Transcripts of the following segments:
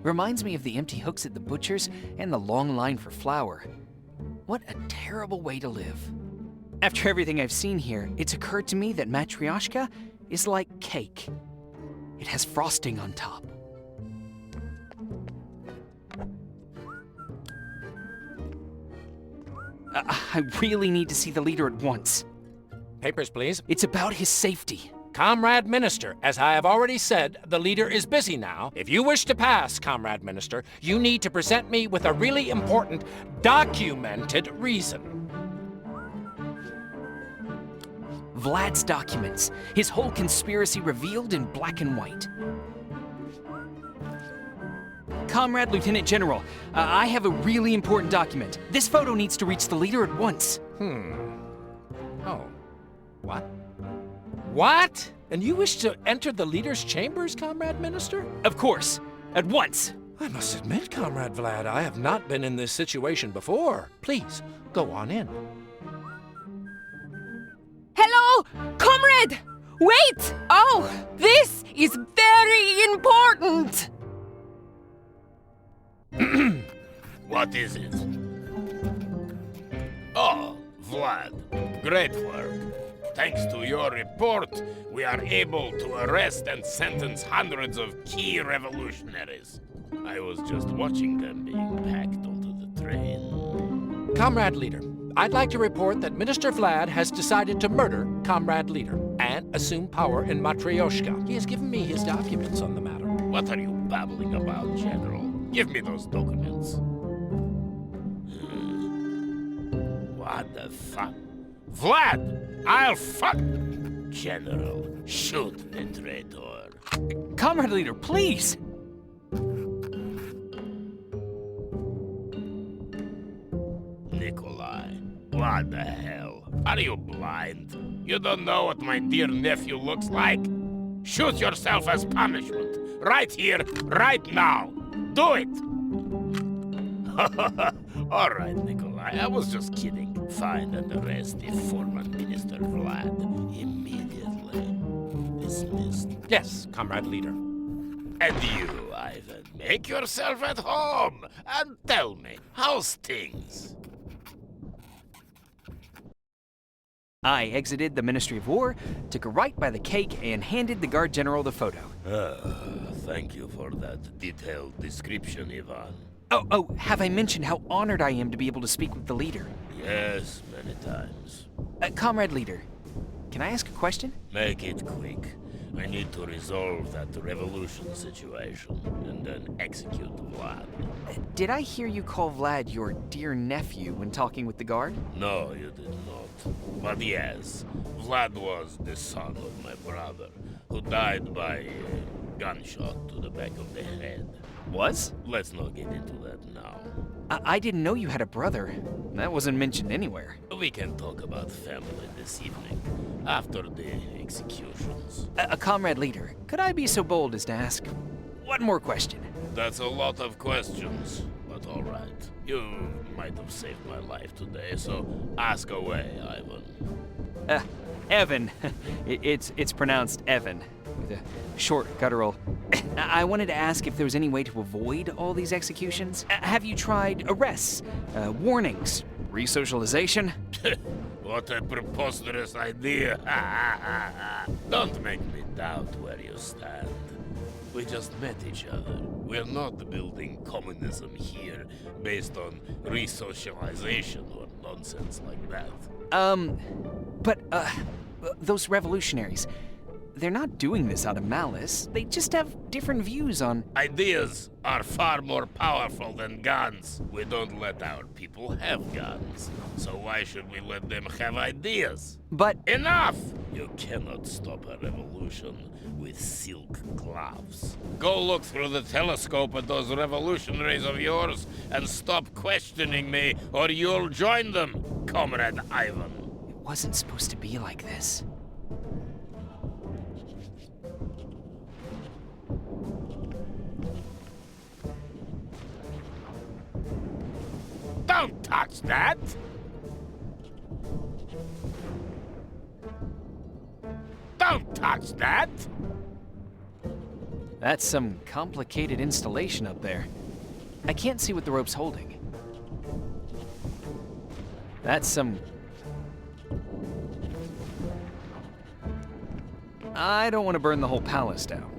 Reminds me of the empty hooks at the butcher's and the long line for flour. What a terrible way to live. After everything I've seen here, it's occurred to me that Matryoshka is like cake. It has frosting on top. I really need to see the leader at once. Papers, please. It's about his safety. Comrade Minister, as I have already said, the leader is busy now. If you wish to pass, Comrade Minister, you need to present me with a really important, documented reason. Vlad's documents. His whole conspiracy revealed in black and white. Comrade Lieutenant General, I have a really important document. This photo needs to reach the leader at once. Oh. What? What? And you wish to enter the leader's chambers, Comrade Minister? Of course. At once. I must admit, Comrade Vlad, I have not been in this situation before. Please, go on in. Hello, comrade! Wait! Oh, this is very important! What is it? Oh, Vlad. Great work. Thanks to your report, we are able to arrest and sentence hundreds of key revolutionaries. I was just watching them being packed onto the train. Comrade Leader, I'd like to report that Minister Vlad has decided to murder Comrade Leader and assume power in Matryoshka. He has given me his documents on the matter. What are you babbling about, General? Give me those documents. What the fuck? Vlad! I'll fuck... General, shoot the traitor. Comrade Leader, please! Nikolai, what the hell? Are you blind? You don't know what my dear nephew looks like? Shoot yourself as punishment. Right here, right now. Do it! All right, Nikolai, I was just kidding. Find and arrest the former Minister Vlad immediately. Dismissed. Yes, Comrade Leader. And you, Ivan, make yourself at home and tell me, how's things? I exited the Ministry of War, took a right by the cake, and handed the Guard General the photo. Thank you for that detailed description, Ivan. Oh, have I mentioned how honored I am to be able to speak with the leader? Yes, many times. Comrade Leader, can I ask a question? Make it quick. I need to resolve that revolution situation and then execute Vlad. Did I hear you call Vlad your dear nephew when talking with the Guard? No, you did not. But yes, Vlad was the son of my brother, who died by a gunshot to the back of the head. Was? Let's not get into that now. I didn't know you had a brother. That wasn't mentioned anywhere. We can talk about family this evening, after the executions. Comrade Leader, could I be so bold as to ask one more question? That's a lot of questions, but all right. You might have saved my life today, so ask away, Ivan. Evan. It's pronounced Evan, with a short guttural. I wanted to ask if there was any way to avoid all these executions. Have you tried arrests, warnings, resocialization? What a preposterous idea. Don't make me doubt where you stand. We just met each other. We're not building communism here based on resocialization or nonsense like that. But those revolutionaries, they're not doing this out of malice. They just have different views on... Ideas are far more powerful than guns. We don't let our people have guns. So why should we let them have ideas? But... Enough! You cannot stop a revolution with silk gloves. Go look through the telescope at those revolutionaries of yours and stop questioning me, or you'll join them, Comrade Ivan. It wasn't supposed to be like this. Don't touch that! Don't touch that! That's some complicated installation up there. I can't see what the rope's holding. That's some... I don't want to burn the whole palace down.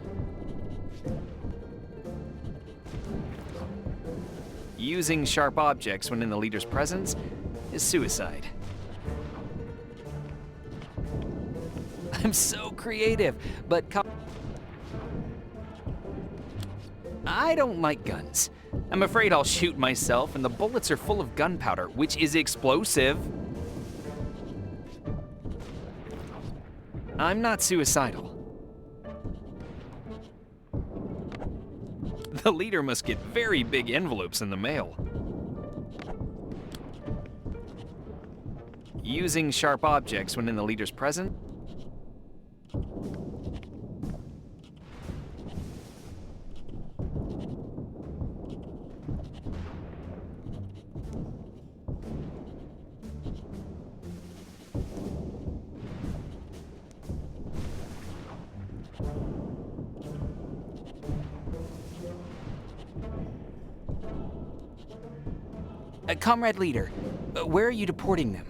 Using sharp objects when in the leader's presence is suicide. I'm so creative, but I don't like guns. I'm afraid I'll shoot myself, and the bullets are full of gunpowder, which is explosive. I'm not suicidal. The leader must get very big envelopes in the mail. Using sharp objects when in the leader's presence. Comrade Leader, where are you deporting them?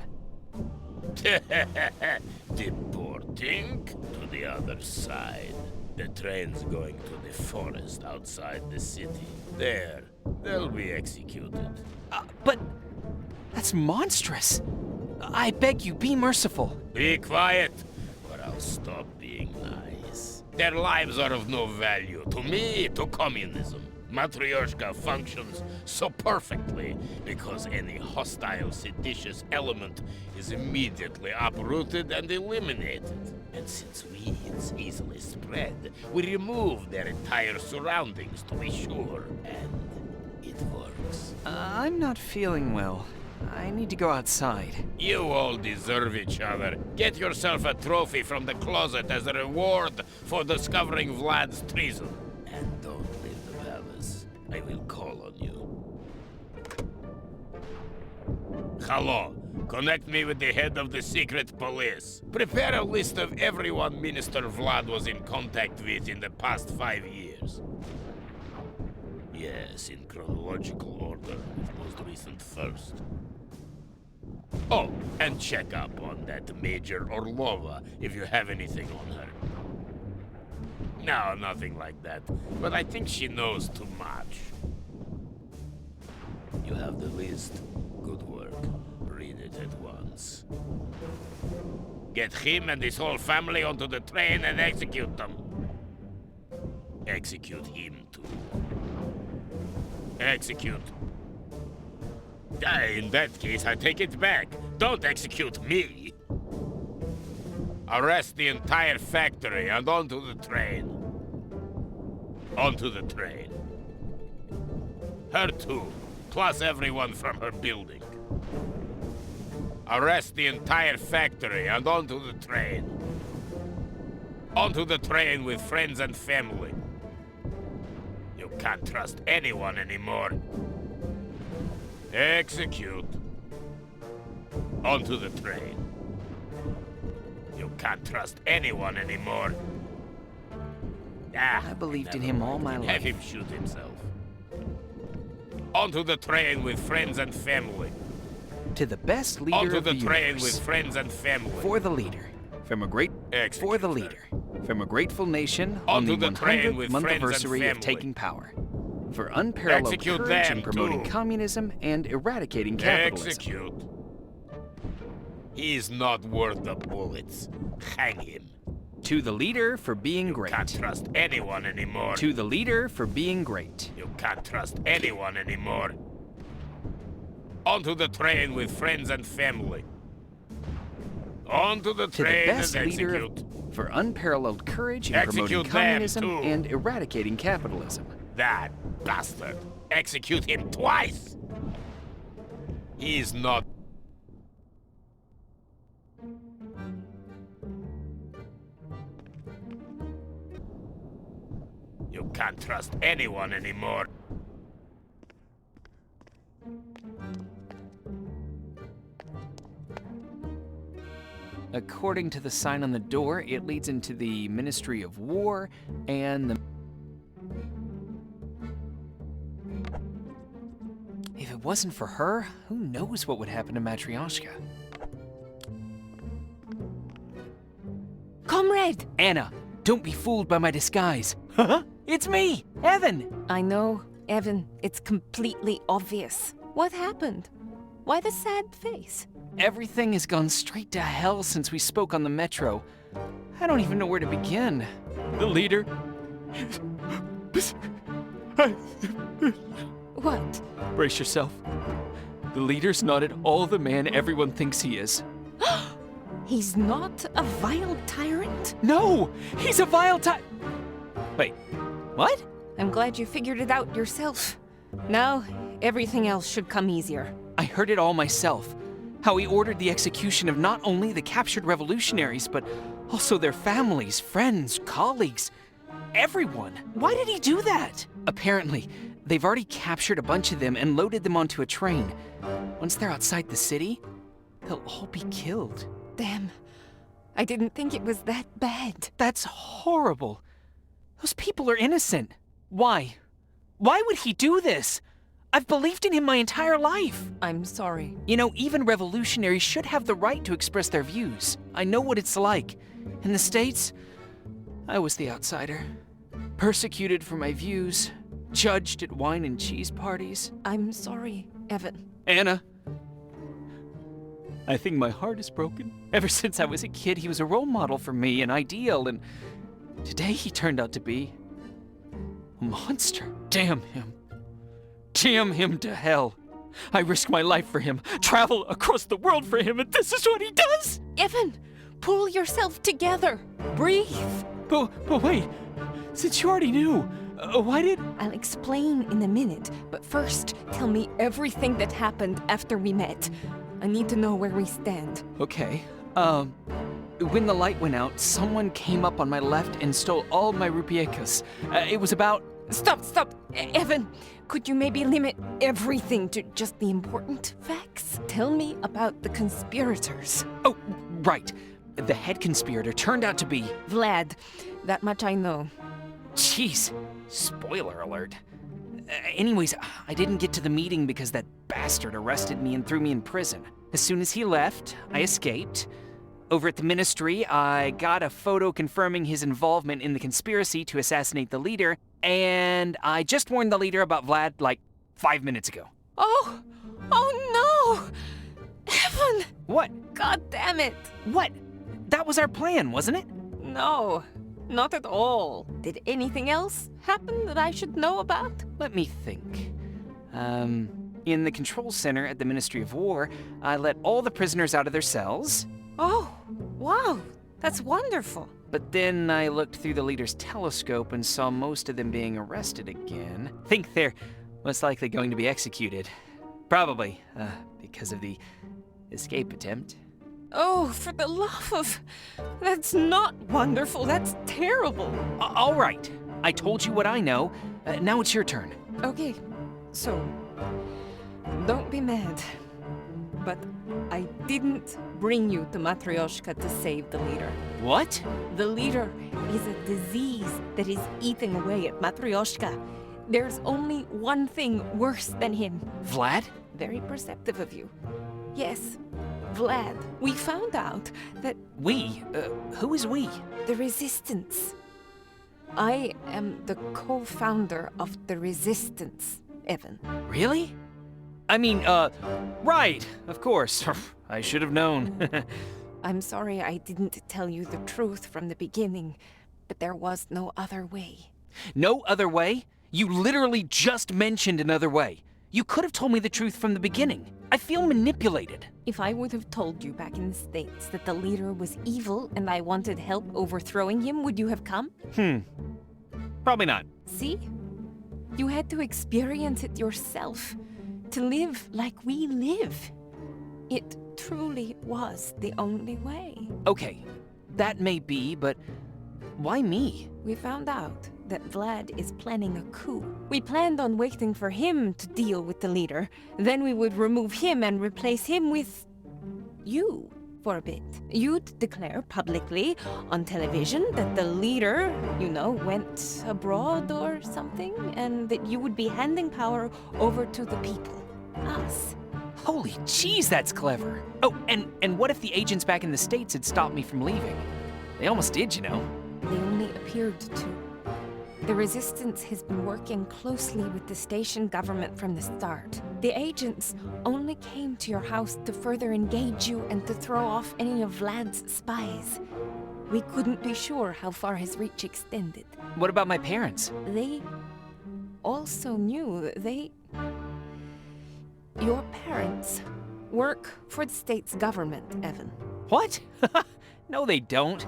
Deporting to the other side. The train's going to the forest outside the city. There, they'll be executed. But that's monstrous. I beg you, be merciful. Be quiet, or I'll stop being nice. Their lives are of no value to me, to communism. Matryoshka functions so perfectly because any hostile, seditious element is immediately uprooted and eliminated. And since weeds easily spread, we remove their entire surroundings to be sure, and it works. I'm not feeling well. I need to go outside. You all deserve each other. Get yourself a trophy from the closet as a reward for discovering Vlad's treason. And don't leave the palace. I will call on you. Hello. Connect me with the head of the secret police. Prepare a list of everyone Minister Vlad was in contact with in the past 5 years. Yes, in chronological order, with most recent first. Oh, and check up on that Major Orlova if you have anything on her. No, nothing like that, but I think she knows too much. You have the list. Good work. Read it at once. Get him and his whole family onto the train and execute them. Execute him too. Execute. In that case, I take it back. Don't execute me. Arrest the entire factory and onto the train. Onto the train. Her too, plus everyone from her building. Arrest the entire factory and onto the train. Onto the train with friends and family. You can't trust anyone anymore. Execute. Onto the train. You can't trust anyone anymore. I believed in him all my Have life. him shoot himself. Onto the train with friends and family. To the best leader Onto of the the train universe. with friends and family. For the leader. From a great... Execute For the her. leader. From a grateful nation Onto on the the train 100th with month friends and anniversary of family. taking power. For unparalleled Execute courage them, in promoting too. communism and eradicating capitalism. Execute. He is not worth the bullets. Hang him. To the leader for being great. Can't trust anyone anymore. To the leader for being great. You can't trust anyone anymore. Onto the train with friends and family. Onto the To the train best and leader execute. for unparalleled courage in Execute promoting them, communism too. and eradicating capitalism. That bastard. Execute him twice. He is not. You can't trust anyone anymore. According to the sign on the door, it leads into the Ministry of War and the... wasn't for her, who knows what would happen to Matryoshka? Comrade! Anna, don't be fooled by my disguise. Huh? It's me, Evan! I know, Evan, it's completely obvious. What happened? Why the sad face? Everything has gone straight to hell since we spoke on the metro. I don't even know where to begin. The leader... What? Brace yourself. The leader's not at all the man everyone thinks he is. He's not a vile tyrant? No! He's a vile Wait, what? I'm glad you figured it out yourself. Now, everything else should come easier. I heard it all myself. How he ordered the execution of not only the captured revolutionaries, but also their families, friends, colleagues, everyone. Why did he do that? Apparently, they've already captured a bunch of them and loaded them onto a train. Once they're outside the city, they'll all be killed. Damn. I didn't think it was that bad. That's horrible. Those people are innocent. Why? Why would he do this? I've believed in him my entire life. I'm sorry. You know, even revolutionaries should have the right to express their views. I know what it's like. In the States, I was the outsider. Persecuted for my views, judged at wine and cheese parties. I'm sorry, Evan. Anna, I think my heart is broken. Ever since I was a kid, he was a role model for me, an ideal, and today he turned out to be a monster. Damn him. Damn him to hell. I risk my life for him, travel across the world for him, and this is what he does? Evan, pull yourself together. Breathe. But wait, since you already knew, why did... I'll explain in a minute, but first, tell me everything that happened after we met. I need to know where we stand. Okay, when the light went out, someone came up on my left and stole all my rupiekas. It was about... Stop! Evan, could you maybe limit everything to just the important facts? Tell me about the conspirators. Oh, right. The head conspirator turned out to be... Vlad, that much I know. Jeez, spoiler alert. Anyways, I didn't get to the meeting because that bastard arrested me and threw me in prison. As soon as he left, I escaped. Over at the ministry, I got a photo confirming his involvement in the conspiracy to assassinate the leader, and I just warned the leader about Vlad like 5 minutes ago. Oh no! Evan! What? God damn it! What? That was our plan, wasn't it? No, not at all. Did anything else happen that I should know about? Let me think. In the control center at the Ministry of War, I let all the prisoners out of their cells. Oh, wow, that's wonderful. But then I looked through the leader's telescope and saw most of them being arrested again. Think they're most likely going to be executed. Probably, because of the escape attempt. Oh, for the love of... That's not wonderful, that's terrible. All right, I told you what I know. Now it's your turn. Okay, so... Don't be mad. But I didn't bring you to Matryoshka to save the leader. What? The leader is a disease that is eating away at Matryoshka. There's only one thing worse than him. Vlad? Very perceptive of you. Yes, Vlad. We found out that... We? Who is we? The Resistance. I am the co-founder of the Resistance, Evan. Really? I mean, right, of course. I should have known. I'm sorry I didn't tell you the truth from the beginning, but there was no other way. No other way? You literally just mentioned another way. You could have told me the truth from the beginning. I feel manipulated. If I would have told you back in the States that the leader was evil and I wanted help overthrowing him, would you have come? Probably not. See? You had to experience it yourself. To live like we live. It truly was the only way. Okay, that may be, but why me? We found out that Vlad is planning a coup. We planned on waiting for him to deal with the leader. Then we would remove him and replace him with... you, for a bit. You'd declare publicly on television that the leader, went abroad or something, and that you would be handing power over to the people. us. Holy jeez, that's clever. Oh, and what if the agents back in the States had stopped me from leaving? They almost did, you know. They only appeared to. The Resistance has been working closely with the station government from the start. The agents only came to your house to further engage you and to throw off any of Vlad's spies. We couldn't be sure how far his reach extended. What about my parents? They also knew your parents work for the state's government, Evan. What? No, they don't.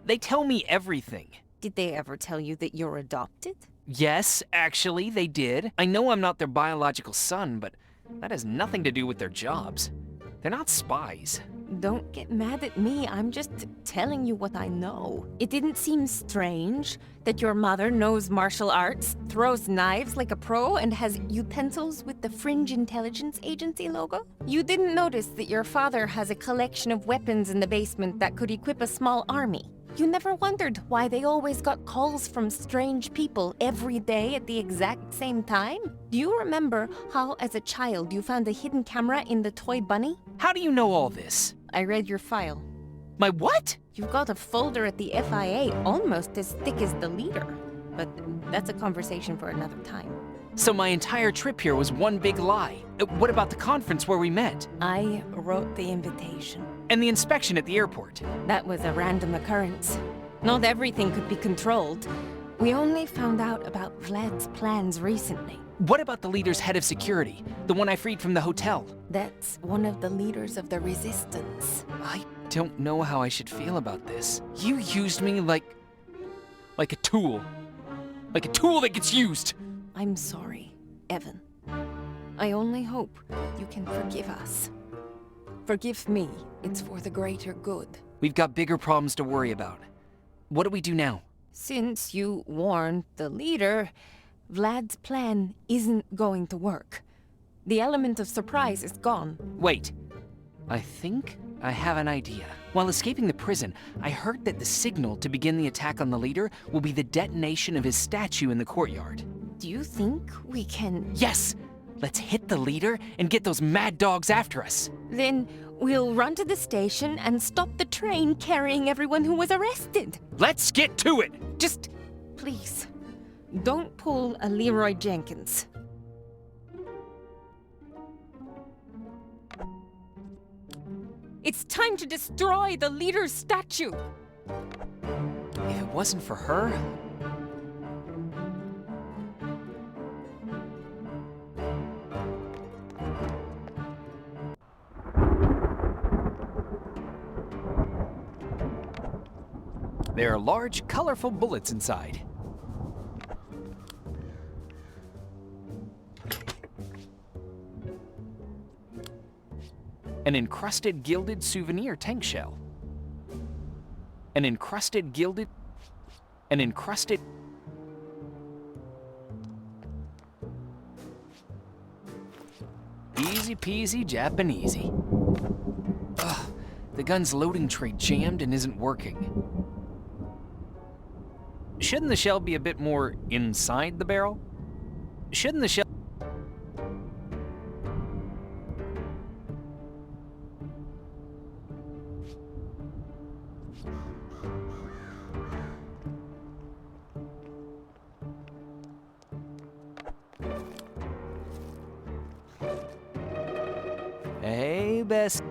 They tell me everything. Did they ever tell you that you're adopted? Yes, actually, they did. I know I'm not their biological son, but that has nothing to do with their jobs. They're not spies. Don't get mad at me, I'm just telling you what I know. It didn't seem strange that your mother knows martial arts, throws knives like a pro, and has utensils with the Fringe Intelligence Agency logo? You didn't notice that your father has a collection of weapons in the basement that could equip a small army? You never wondered why they always got calls from strange people every day at the exact same time? Do you remember how, as a child, you found a hidden camera in the toy bunny? How do you know all this? I read your file. My what? You've got a folder at the FIA almost as thick as the leader. But that's a conversation for another time. So my entire trip here was one big lie. What about the conference where we met? I wrote the invitation. And the inspection at the airport? That was a random occurrence. Not everything could be controlled. We only found out about Vlad's plans recently. What about the leader's head of security? The one I freed from the hotel? That's one of the leaders of the Resistance. I don't know how I should feel about this. You used me like a tool. Like a tool that gets used. I'm sorry, Evan. I only hope you can forgive us. Forgive me. It's for the greater good. We've got bigger problems to worry about. What do we do now? Since you warned the leader, Vlad's plan isn't going to work. The element of surprise is gone. Wait. I think I have an idea. While escaping the prison, I heard that the signal to begin the attack on the leader will be the detonation of his statue in the courtyard. Do you think we can... Yes! Let's hit the leader and get those mad dogs after us. Then we'll run to the station and stop the train carrying everyone who was arrested. Let's get to it! Just, please, don't pull a Leroy Jenkins. It's time to destroy the leader's statue! If it wasn't for her... There are large, colorful bullets inside. An encrusted gilded souvenir tank shell. An encrusted gilded... An encrusted... Easy peasy Japanesey. Ugh, the gun's loading tray jammed and isn't working. Shouldn't the shell be a bit more inside the barrel? Shouldn't the shell... Hey, best...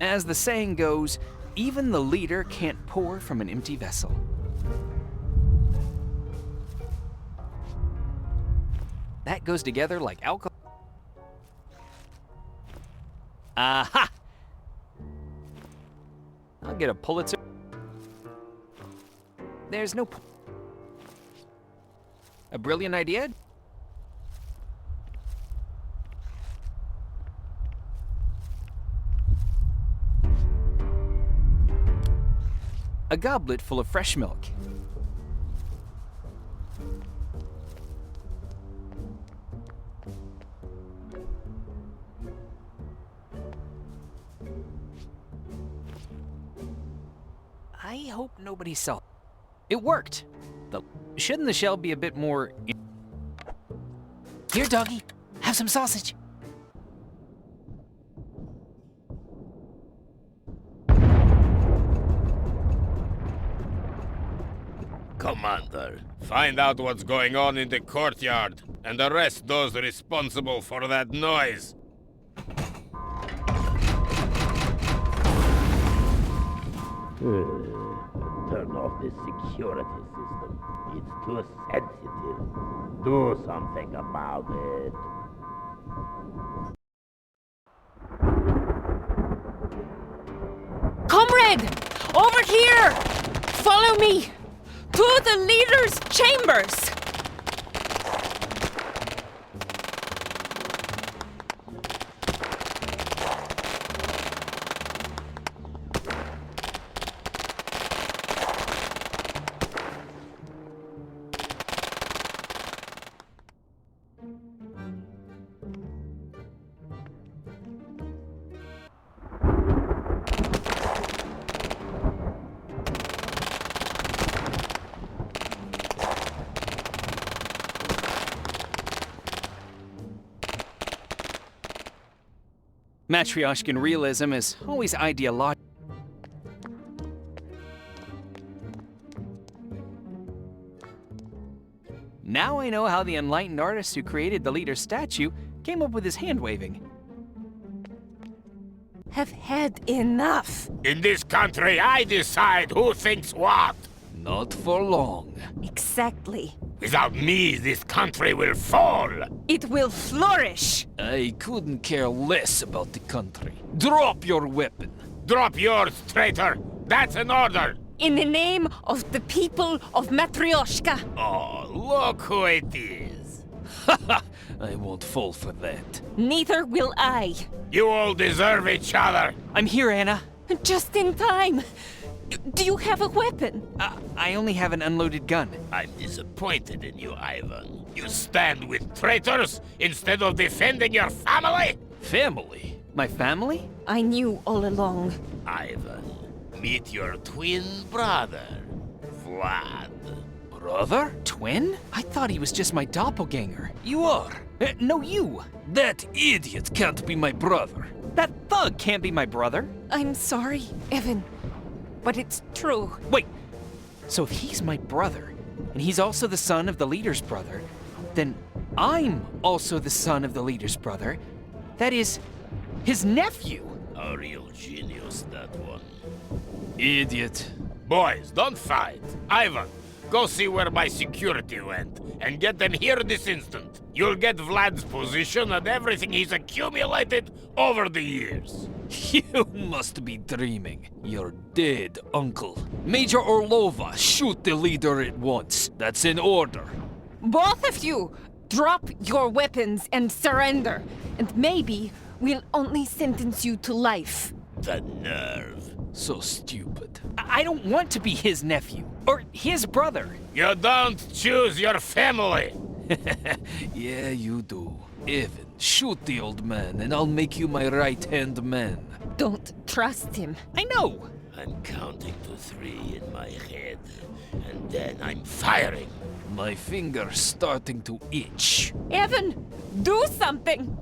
As the saying goes, even the leader can't pour from an empty vessel. That goes together like alcohol. Aha! I'll get a Pulitzer. There's no... A brilliant idea? A goblet full of fresh milk. I hope nobody saw. It worked. Shouldn't the shell be a bit more... Here, doggy. Have some sausage. Commander, find out what's going on in the courtyard and arrest those responsible for that noise. Turn off the security system. It's too sensitive. Do something about it. Comrade! Over here! Follow me! To the leader's chambers! Matryoshkan realism is always ideological. Now I know how the enlightened artist who created the leader's statue came up with his hand-waving. Have had enough. In this country, I decide who thinks what. Not for long. Exactly. Without me, this country will fall. It will flourish. I couldn't care less about the country. Drop your weapon. Drop yours, traitor. That's an order. In the name of the people of Matryoshka. Oh, look who it is. I won't fall for that. Neither will I. You all deserve each other. I'm here, Anna. Just in time. Do you have a weapon? I only have an unloaded gun. I'm disappointed in you, Ivan. You stand with traitors instead of defending your family? Family? My family? I knew all along. Ivan, meet your twin brother, Vlad. Brother? Twin? I thought he was just my doppelganger. You are. No, you. That idiot can't be my brother. That thug can't be my brother. I'm sorry, Evan. But it's true. Wait, so if he's my brother, and he's also the son of the leader's brother, then I'm also the son of the leader's brother. That is, his nephew. A real genius, that one. Idiot. Boys, don't fight. Ivan, go see where my security went, and get them here this instant. You'll get Vlad's position and everything he's accumulated over the years. You must be dreaming. You're dead, Uncle. Major Orlova, shoot the leader at once. That's in order. Both of you, drop your weapons and surrender. And maybe we'll only sentence you to life. The nerve. So stupid. I don't want to be his nephew. Or his brother. You don't choose your family. Yeah, you do. Evan, shoot the old man, and I'll make you my right-hand man. Don't trust him. I know. I'm counting to 3 in my head, and then I'm firing. My finger's starting to itch. Evan, do something!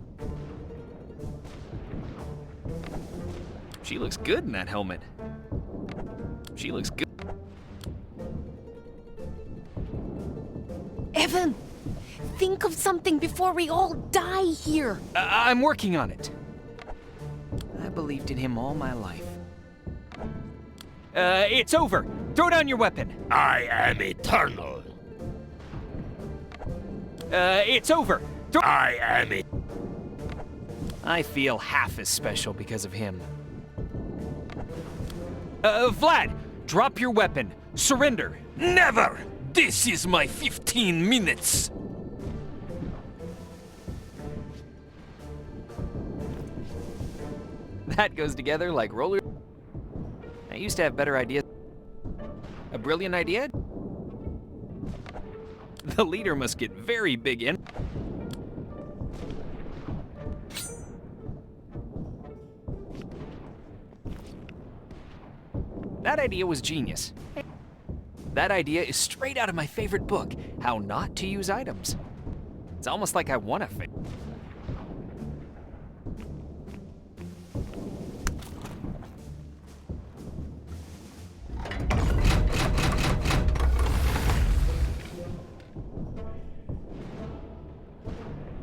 She looks good in that helmet. She looks good. Evan, think of something before we all die here. I'm working on it. I believed in him all my life. It's over. Throw down your weapon. I am eternal. It's over. I am it. I feel half as special because of him. Vlad, drop your weapon. Surrender. Never! This is my 15 minutes. That goes together like roller. I used to have better ideas. A brilliant idea? The leader must get very big in. That idea was genius. That idea is straight out of my favorite book, How Not to Use Items. It's almost like I want to fit.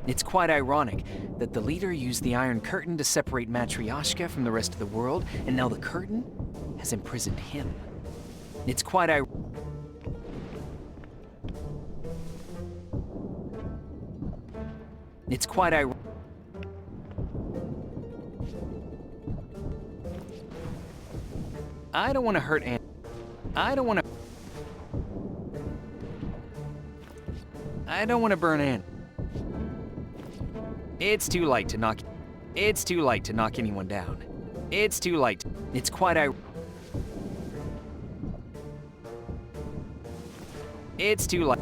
It's quite ironic that the leader used the Iron Curtain to separate Matryoshka from the rest of the world, and now the curtain has imprisoned him. It's quite I don't want to hurt Ende. I don't want to burn Ende. It's too late to knock anyone down. It's too late. It's quite It's too late.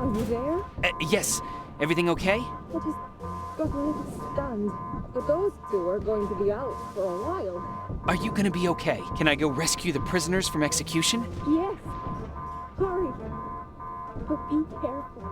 Are you there? Yes. Everything okay? I just got a little stunned. But those two are going to be out for a while. Are you gonna be okay? Can I go rescue the prisoners from execution? Yes. Hurry. But be careful.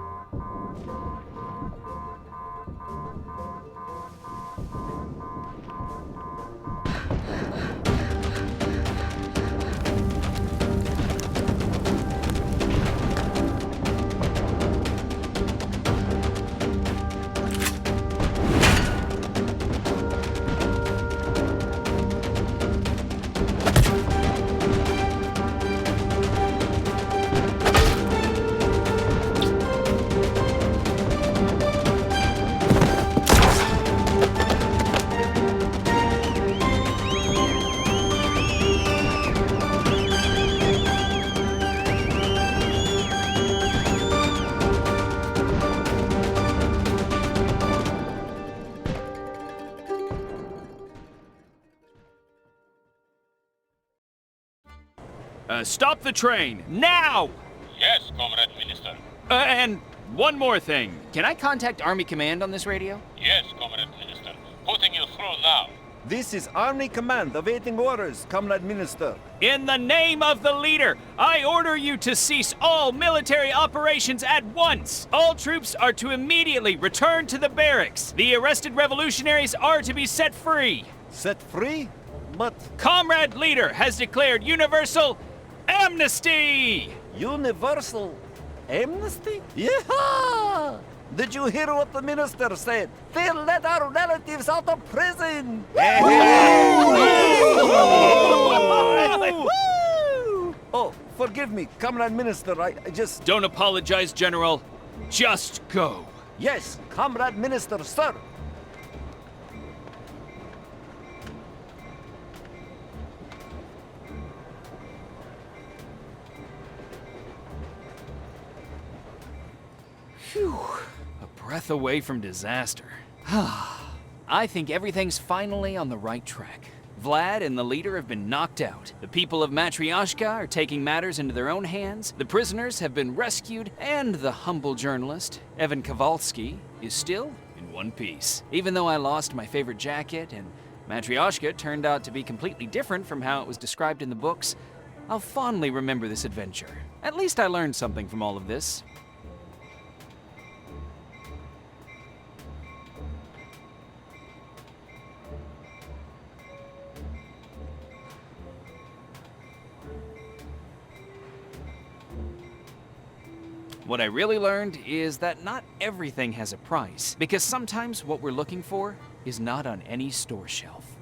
Stop the train, now! Yes, Comrade Minister. And one more thing. Can I contact Army Command on this radio? Yes, Comrade Minister. Putting you through now. This is Army Command awaiting orders, Comrade Minister. In the name of the leader, I order you to cease all military operations at once. All troops are to immediately return to the barracks. The arrested revolutionaries are to be set free. Set free? But Comrade leader has declared universal amnesty! universal amnesty? Yeah! Did you hear what the minister said? They'll let our relatives out of prison! Oh, forgive me, Comrade Minister, I just... Don't apologize, General. Just go. Yes, Comrade Minister, sir! Phew. A breath away from disaster. I think everything's finally on the right track. Vlad and the leader have been knocked out. The people of Matryoshka are taking matters into their own hands. The prisoners have been rescued, and the humble journalist, Evan Kowalski, is still in one piece. Even though I lost my favorite jacket and Matryoshka turned out to be completely different from how it was described in the books, I'll fondly remember this adventure. At least I learned something from all of this. What I really learned is that not everything has a price, because sometimes what we're looking for is not on any store shelf.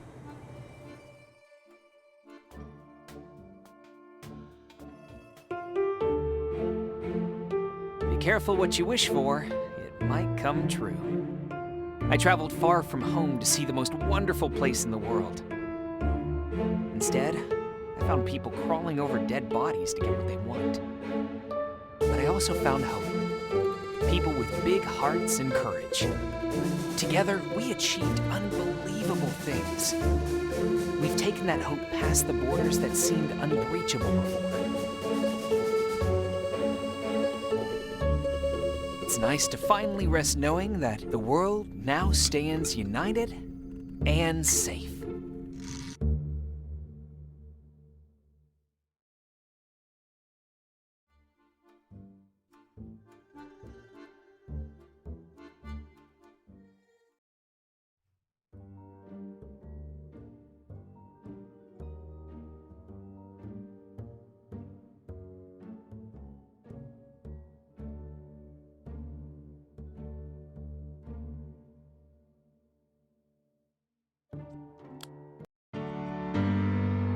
Be careful what you wish for, it might come true. I traveled far from home to see the most wonderful place in the world. Instead, I found people crawling over dead bodies to get what they want. But I also found hope. People with big hearts and courage. Together, we achieved unbelievable things. We've taken that hope past the borders that seemed unreachable before. It's nice to finally rest knowing that the world now stands united and safe.